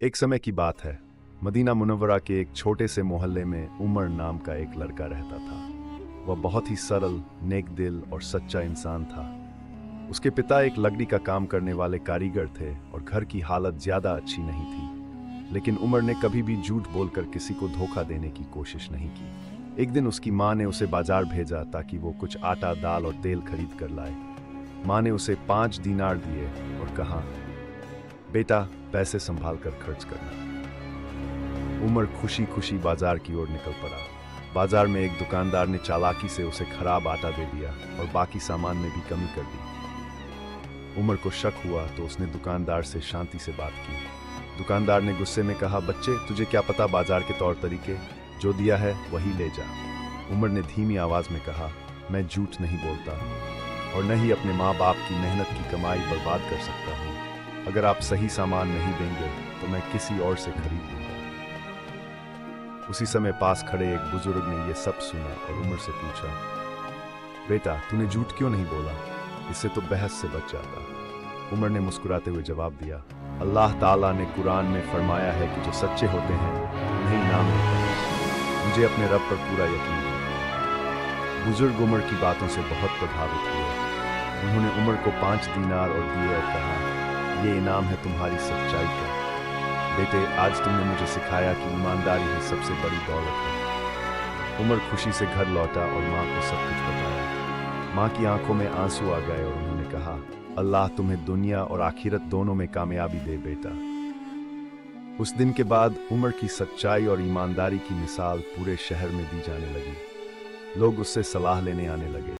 एक समय की बात है। मदीना मुनव्वरा के एक छोटे से मोहल्ले में उमर नाम का एक लड़का रहता था। वह बहुत ही सरल, नेक दिल और सच्चा इंसान था। उसके पिता एक लकड़ी का काम करने वाले कारीगर थे और घर की हालत ज्यादा अच्छी नहीं थी। लेकिन उमर ने कभी भी झूठ बोलकर किसी को धोखा देने की कोशिश नहीं की। एक दिन उसकी माँ ने उसे बाजार भेजा ताकि वो कुछ आटा, दाल और तेल खरीद कर लाए। माँ ने उसे 5 दीनार दिए और कहा, बेटा, पैसे संभाल कर खर्च करना। उमर खुशी खुशी बाजार की ओर निकल पड़ा। बाजार में एक दुकानदार ने चालाकी से उसे खराब आटा दे दिया और बाकी सामान में भी कमी कर दी। उमर को शक हुआ तो उसने दुकानदार से शांति से बात की। दुकानदार ने गुस्से में कहा, बच्चे, तुझे क्या पता बाजार के तौर तरीके? जो दिया है वही ले जा। उमर ने धीमी आवाज में कहा, मैं झूठ नहीं बोलता और न ही अपने माँ बाप की मेहनत की कमाई बर्बाद कर सकता हूँ। अगर आप सही सामान नहीं देंगे तो मैं किसी और से खरीद लूंगा। उसी समय पास खड़े एक बुजुर्ग ने यह सब सुना और उमर से पूछा, बेटा, तूने झूठ क्यों नहीं बोला? इससे तो बहस से बच जाता। उमर ने मुस्कुराते हुए जवाब दिया, अल्लाह ताला ने कुरान में फरमाया है कि जो सच्चे होते हैं उन्हें इनाम मिलता है। मुझे अपने रब पर पूरा यकीन है। बुजुर्ग उमर की बातों से बहुत प्रभावित हुए। उन्होंने उमर को 5 दीनार और दिए और कहा, ये इनाम है तुम्हारी सच्चाई का। बेटे, आज तुमने मुझे सिखाया कि ईमानदारी ही सबसे बड़ी दौलत है। उमर खुशी से घर लौटा और माँ को सब कुछ बताया। माँ की आंखों में आंसू आ गए और उन्होंने कहा, अल्लाह तुम्हें दुनिया और आखिरत दोनों में कामयाबी दे बेटा। उस दिन के बाद उमर की सच्चाई और ईमानदारी की मिसाल पूरे शहर में दी जाने लगी। लोग उससे सलाह लेने आने लगे।